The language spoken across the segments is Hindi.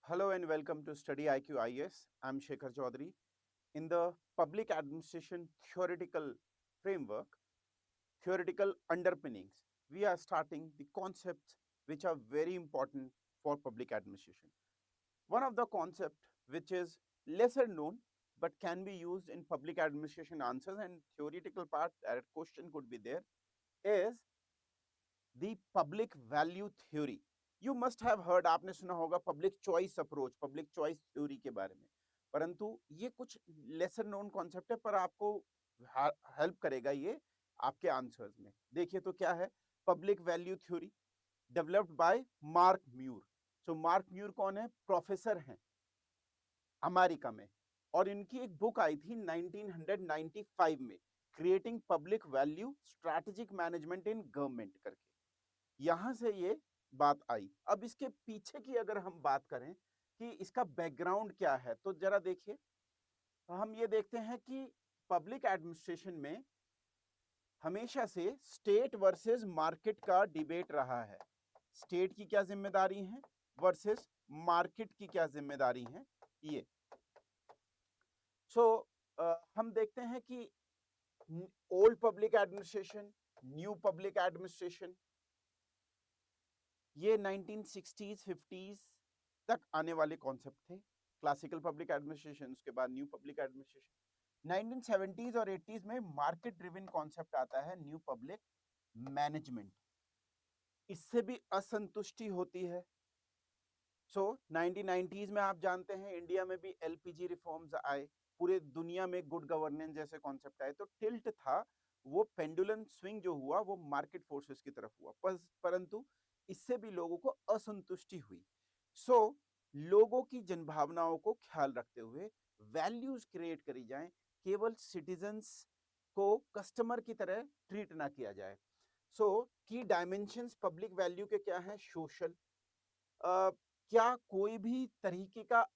Hello and welcome to Study IQ IS. I'm Shekhar Chaudhary. In the public administration theoretical framework, theoretical underpinnings, we are starting the concepts which are very important for public administration. One of the concept which is lesser known but can be used in public administration answers and theoretical part that question could be there is the public value theory. You must have heard, आपने सुना होगा public choice approach, public choice theory के बारे में। परंतु ये कुछ लेसर नोन कॉन्सेप्ट है, पर आपको हेल्प करेगा ये आपके आंसर्स में। देखिए तो क्या है public value theory, developed by Mark Moore. So Mark Moore कौन है? प्रोफेसर हैं अमेरिका में, और इनकी एक बुक आई थी 1995 में, creating public value strategic management in government करके। यहां से ये बात आई। अब इसके पीछे की अगर हम बात करें कि इसका बैकग्राउंड क्या है, तो जरा देखिए, हम ये देखते हैं कि पब्लिक एडमिनिस्ट्रेशन में हमेशा से स्टेट वर्सेस मार्केट का डिबेट रहा है। स्टेट की क्या जिम्मेदारी है वर्सेस मार्केट की क्या जिम्मेदारी है ये। हम देखते हैं कि old public administration, new public administration, ये 1960s 50s तक आने वाले कॉन्सेप्ट थे। क्लासिकल पब्लिक एडमिनिस्ट्रेशन, उसके बाद न्यू पब्लिक एडमिनिस्ट्रेशन। 1970s और 80s में मार्केट ड्रिवन कॉन्सेप्ट आता है, न्यू पब्लिक मैनेजमेंट। इससे भी असंतुष्टि होती है। 1990s में आप जानते हैं इंडिया में भी एलपीजी रिफॉर्म्स आए, पूरे दुनिया में गुड गवर्नेंस जैसे कॉन्सेप्ट आए, तो टिल्ट था, वो पेंडुलम स्विंग जो हुआ वो मार्केट फोर्सेस की तरफ हुआ। परंतु इससे भी लोगों को असंतुष्टि हुई। लोगों की जनभावनाओं को ख्याल रखते हुए वैल्यूज क्रिएट करी जाएं, केवल सिटीजन्स को कस्टमर की तरह ट्रीट ना किया जाए। की डायमेंशंस पब्लिक वैल्यू के क्या है? सोशल, क्या कोई भी तरीके का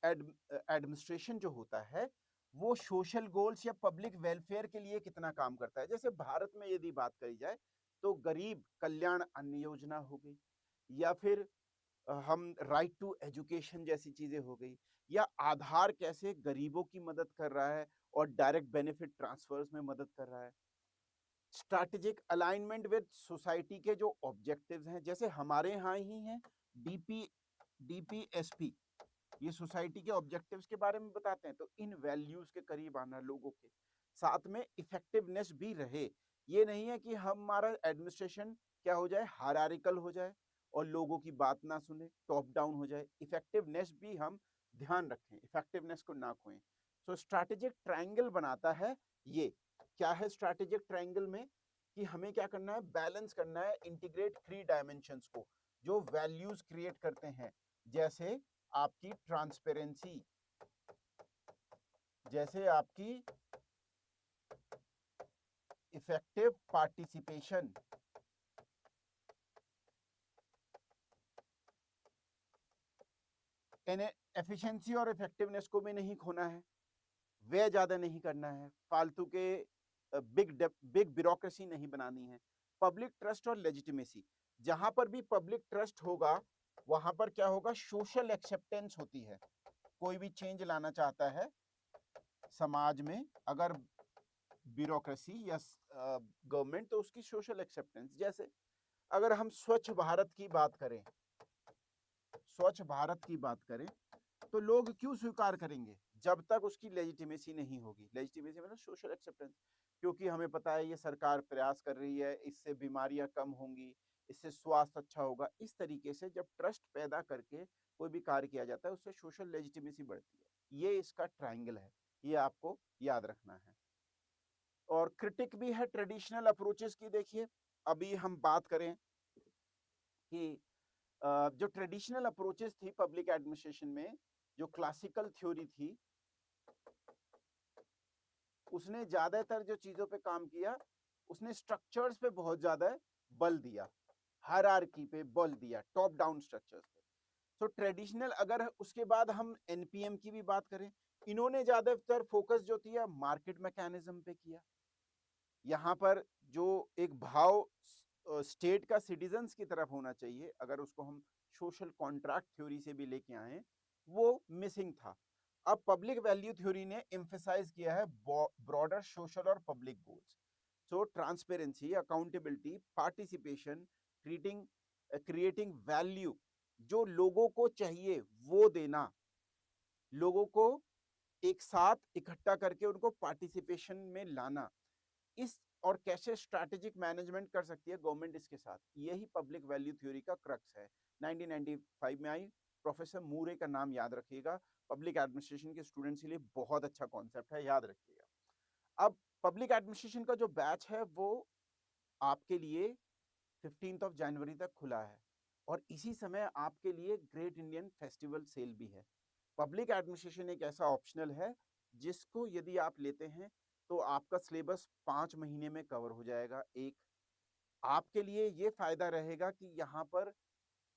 एडमिनिस्ट्रेशन जो होता है वो सोशल गोल्स या पब्लिक वेलफेयर के लिए कितना काम करता है। जैसे भारत में यदि बात करी जाए तो गरीब कल्याण अन्न योजना हो गई, या फिर हम राइट टू एजुकेशन जैसी चीजें हो गई, या आधार कैसे गरीबों की मदद कर रहा है और डायरेक्ट बेनिफिट ट्रांसफर्स में मदद कर रहा है। स्ट्रैटेजिक अलाइनमेंट विद सोसाइटी के जो ऑब्जेक्टिव्स हैं, जैसे हमारे यहाँ ही हैं डीपीएसपी, ये सोसाइटी के ऑब्जेक्टिव्स के बारे में बताते हैं। तो इन वैल्यूज के करीब आना लोगों के साथ में, इफेक्टिवनेस भी रहे। ये नहीं है कि हमारा एडमिनिस्ट्रेशन क्या हो जाए, हायरार्किकल हो जाए और लोगों की बात ना सुने, टॉप डाउन हो जाए। इफेक्टिवनेस भी हम ध्यान रखें, इफेक्टिवनेस को ना खोएं। स्ट्रैटेजिक ट्रायंगल बनाता है ये। क्या है स्ट्रैटेजिक ट्रायंगल में? कि हमें क्या करना है, बैलेंस करना है, इंटीग्रेट 3 डायमेंशंस को जो वैल्यूज क्रिएट करते हैं, जैसे आपकी ट्रांसपेरेंसी, जैसे आपकी इफेक्टिव पार्टिसिपेशन, एफिशिएंसी और इफेक्टिवनेस को भी नहीं खोना है, व्यय ज्यादा नहीं करना है, फालतू के बिग ब्यूरोक्रेसी नहीं बनानी है। पब्लिक ट्रस्ट और लेजिटिमेसी, जहां पर भी पब्लिक ट्रस्ट होगा वहां पर क्या होगा, सोशल एक्सेप्टेंस होती है। कोई भी चेंज लाना चाहता है समाज में, अगर ब्यूरोक्रेसी या गवर्नमेंट, तो उसकी सोशल एक्सेप्टेंस। जैसे अगर हम स्वच्छ भारत की बात करें, स्वच्छ भारत की बात करें, तो लोग क्यों स्वीकार करेंगे? जब तक उसकी लेजिटिमेसी नहीं होगी। लेजिटिमेसी मतलब सोशल एक्सेप्टेंस, क्योंकि हमें पता है ये सरकार प्रयास कर रही है, इससे बीमारियां कम होंगी, इससे स्वास्थ्य अच्छा होगा। इस तरीके से जब ट्रस्ट पैदा करके कोई भी कार्य किया जाता है, उससे सोशल लेजिटिमेसी बढ़ती है। ये इसका ट्रायंगल है, ये आपको याद रखना है। और क्रिटिक भी है ट्रेडिशनल अप्रोचेस की। देखिए अभी हम बात करें कि जो ट्रेडिशनल अप्रोचेस थी पब्लिक एडमिनिस्ट्रेशन में, जो क्लासिकल थ्योरी थी, उसने ज्यादातर जो चीजों पे काम किया, उसने स्ट्रक्चर्स पे बहुत ज्यादा बल दिया, हायरार्की पे बल दिया, टॉप डाउन स्ट्रक्चर्स पे। ट्रेडिशनल, अगर उसके बाद हम एनपीएम की भी बात करें, इन्होंने ज्यादातर फोकस जो किया मार्केट मैकेनिज्म पे किया। यहां पर जो एक भाव स्टेट का सिटीजन्स की तरफ होना चाहिए, अगर उसको हम सोशल कॉन्ट्रैक्ट थ्योरी से भी लेके आए, वो मिसिंग था। अब पब्लिक वैल्यू थ्योरी ने एम्फेसाइज किया है ब्रॉडर सोशल और public goals. So transparency, accountability, participation, creating value, जो लोगों को चाहिए वो देना, लोगों को एक साथ इकट्ठा करके उनको पार्टिसिपेशन में लाना, इस और कैसे स्ट्रैटेजिक मैनेजमेंट कर सकती है गवर्नमेंट इसके साथ, यही पब्लिक वैल्यू थ्योरी का क्रक्स है। 1995 में आई, प्रोफेसर मूरे का नाम याद रखिएगा, पब्लिक एडमिनिस्ट्रेशन के स्टूडेंट्स के लिए बहुत अच्छा कॉन्सेप्ट है, याद रखिएगा। अब पब्लिक एडमिनिस्ट्रेशन का जो बैच है वो आपके लिए 15 जनवरी तक खुला है, और इसी समय आपके लिए ग्रेट इंडियन फेस्टिवल सेल भी है। पब्लिक एडमिनिस्ट्रेशन एक ऐसा ऑप्शनल है जिसको यदि आप लेते हैं तो आपका सिलेबस 5 महीने में कवर हो जाएगा। एक आपके लिए ये फायदा रहेगा कि यहाँ पर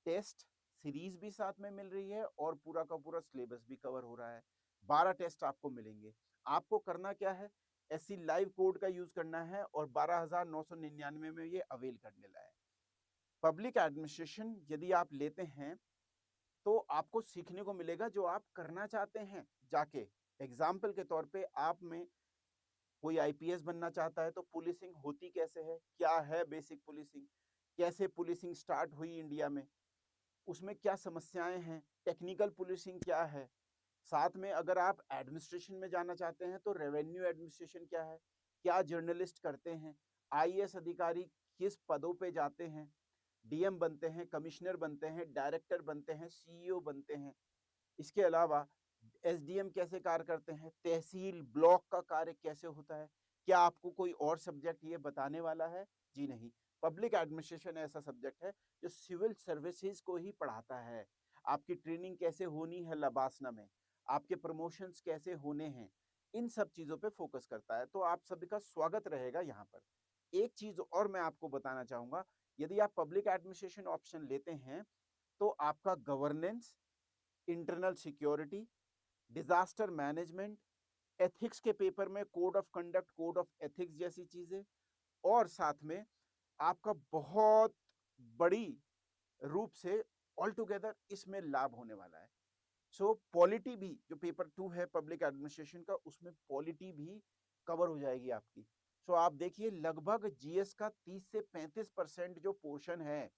टेस्ट सीरीज भी साथ में मिल रही है और पूरा का पूरा सिलेबस भी कवर हो रहा है। 12 टेस्ट आपको मिलेंगे। आपको करना क्या है, एससी लाइव कोड का यूज करना है और 12,999 में ये अवेल करने लाए। पब्लिक एडमिनिस्ट्रेशन यदि आप लेते हैं तो आपको सीखने को मिलेगा जो आप करना चाहते हैं। जाके एग्जाम्पल के तौर पे आप में कोई आईपीएस बनना चाहता है तो पुलिसिंग होती कैसे है, क्या है बेसिक पुलिसिंग, कैसे पुलिसिंग स्टार्ट हुई इंडिया में, उसमें क्या समस्याएं हैं, टेक्निकल पुलिसिंग क्या है। साथ में अगर आप एडमिनिस्ट्रेशन में जाना चाहते हैं तो रेवेन्यू एडमिनिस्ट्रेशन क्या है, क्या जर्नलिस्ट करते हैं, आईएएस अधिकारी किस पदों पे जाते हैं, डीएम बनते हैं, कमिश्नर बनते हैं, डायरेक्टर बनते हैं, सीईओ बनते हैं। इसके अलावा एसडीएम कैसे कार्य करते हैं, तहसील ब्लॉक का कार्य कैसे होता है। क्या आपको कोई और सब्जेक्ट ये बताने वाला है? जी नहीं, पब्लिक एडमिनिस्ट्रेशन ऐसा सब्जेक्ट है जो सिविल सर्विसेज को ही पढ़ाता है। आपकी ट्रेनिंग कैसे होनी है लबासना में, आपके प्रमोशंस कैसे होने हैं, इन सब चीजों पे फोकस करता है। तो आप सभी का स्वागत रहेगा यहाँ पर। एक चीज और मैं आपको बताना चाहूंगा, यदि आप पब्लिक एडमिनिस्ट्रेशन ऑप्शन लेते हैं तो आपका governance, internal security, disaster management, ethics के पेपर में code of conduct, code of ethics जैसी चीजें, और साथ में आपका बहुत बड़ी रूप से ऑल टुगेदर इसमें लाभ होने वाला है। सो पॉलिटी भी, जो पेपर 2 है पब्लिक एडमिनिस्ट्रेशन का, उसमें पॉलिटी भी कवर हो जाएगी आपकी। सो आप देखिए लगभग जीएस का 30 से 35% जो पोर्शन है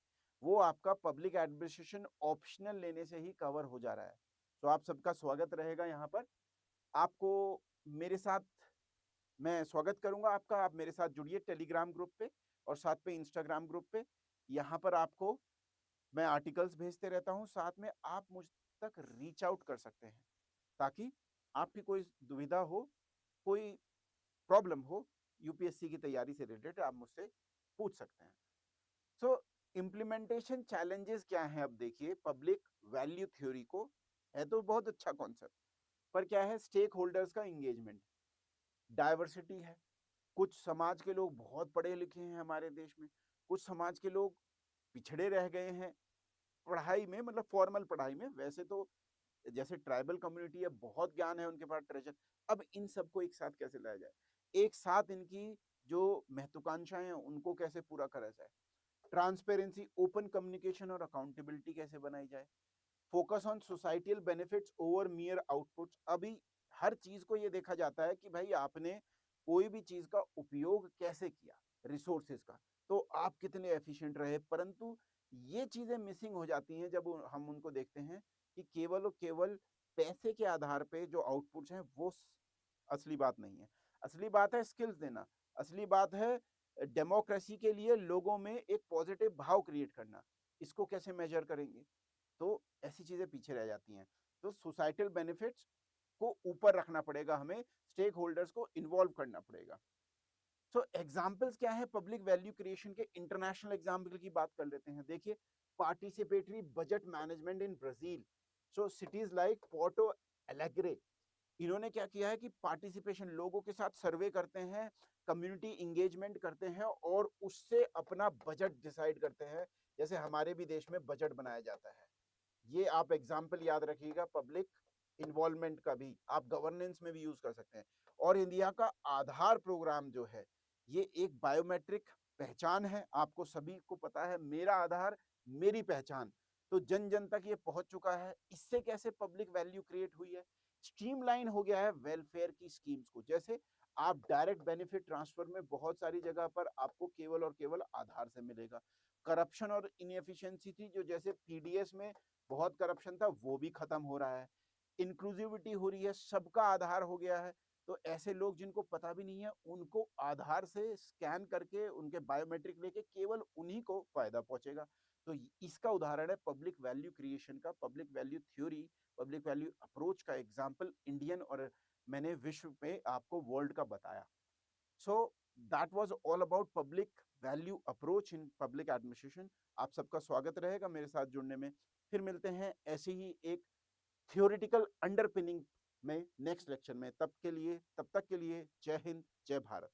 वो आपका पब्लिक एडमिनिस्ट्रेशन ऑप्शनल लेने से ही कवर हो जा रहा है। तो आप सबका स्वागत रहेगा यहाँ पर। आपको मेरे साथ, मैं स्वागत करूंगा आपका, आप मेरे साथ जुड़िए टेलीग्राम ग्रुप पे और साथ पे इंस्टाग्राम ग्रुप पे। यहाँ पर आपको मैं आर्टिकल्स भेजते रहता हूँ, साथ में आप मुझ तक रीच आउट कर सकते हैं ताकि आपकी कोई दुविधा हो, कोई प्रॉब्लम हो यूपीएससी की तैयारी से रिलेटेड, आप मुझसे पूछ सकते हैं। सो इम्प्लीमेंटेशन चैलेंजेस क्या हैं? अब देखिए पब्लिक वैल्यू थ्योरी को, है तो बहुत अच्छा कॉन्सेप्ट, पर क्या है, स्टेक होल्डर्स का इंगेजमेंट, डाइवर्सिटी है। कुछ समाज के लोग बहुत पढ़े लिखे हैं हमारे देश में, कुछ समाज के लोग पिछड़े रह गए हैं पढ़ाई में, मतलब फॉर्मल पढ़ाई में। वैसे तो जैसे ट्राइबल कम्युनिटी है, बहुत ज्ञान है उनके पास, ट्रेजर। अब इन सबको एक साथ कैसे लाया जाए, एक साथ इनकी जो महत्वाकांक्षाएं हैं उनको कैसे पूरा करा जाए, ट्रांसपेरेंसी, ओपन कम्युनिकेशन और अकाउंटेबिलिटी कैसे बनाई जाए, focus on societal benefits over मियर outputs. अभी हर चीज को ये देखा जाता है कि भाई आपने कोई भी चीज का उपयोग कैसे किया, रिसोर्सेज का, तो आप कितने एफिशिएंट रहे। परंतु ये चीजें मिसिंग हो जाती हैं जब हम उनको देखते हैं कि केवल और केवल पैसे के आधार पे जो आउटपुट्स हैं वो असली बात नहीं है। असली बात है स्किल्स देना, असली बात है डेमोक्रेसी के लिए लोगों में एक पॉजिटिव भाव क्रिएट करना। इसको कैसे मेजर करेंगे? तो ऐसी चीजें पीछे रह जाती हैं। तो सोसाइटल बेनिफिट्स को ऊपर रखना पड़ेगा, हमें स्टेक होल्डर्स को इन्वॉल्व करना पड़ेगा। सो एग्जाम्पल्स क्या है पब्लिक वैल्यू क्रिएशन के? इंटरनेशनल एग्जाम्पल की बात कर लेते हैं। देखिए participatory budget management in Brazil. So cities like Porto Alegre, इन्होंने क्या किया है कि पार्टिसिपेशन, लोगों के साथ सर्वे करते हैं, कम्युनिटी इंगेजमेंट करते हैं और उससे अपना बजट डिसाइड करते हैं, जैसे हमारे भी देश में बजट बनाया जाता है। ये आप एग्जाम्पल याद रखिएगा पब्लिक इन्वॉल्वमेंट का भी, आप गवर्नेंस में भी यूज कर सकते हैं। और इंडिया का आधार प्रोग्राम जो है, ये एक बायोमेट्रिक पहचान है, आपको सभी को पता है, मेरा आधार मेरी पहचान। तो जन जन तक ये पहुंच चुका है। इससे कैसे पब्लिक वैल्यू क्रिएट हुई है, स्ट्रीमलाइन हो गया है वेलफेयर की स्कीम्स को। जैसे आप डायरेक्ट बेनिफिट ट्रांसफर में बहुत सारी जगह पर आपको केवल और केवल आधार से मिलेगा। करप्शन और इनएफिशिएंसी थी, जो जैसे पीडीएस में बहुत करप्शन था, वो भी खत्म हो रहा है। इंक्लूसिविटी हो रही है, सबका आधार हो गया है। तो ऐसे लोग जिनको पता भी नहीं है, उनको आधार से स्कैन करके उनके बायोमेट्रिक लेके केवल उन्हीं को फायदा पहुंचेगा। तो इसका उदाहरण है पब्लिक वैल्यू क्रिएशन का, public value theory, public value approach का एग्जाम्पल इंडियन, और मैंने विश्व में आपको वर्ल्ड का बताया। So that was all about public value approach in public administration. आप सबका स्वागत रहेगा मेरे साथ जुड़ने में। फिर मिलते हैं ऐसी ही एक थियोरिटिकल अंडरपिनिंग में नेक्स्ट लेक्चर में। तब तक के लिए जय हिंद, जय भारत।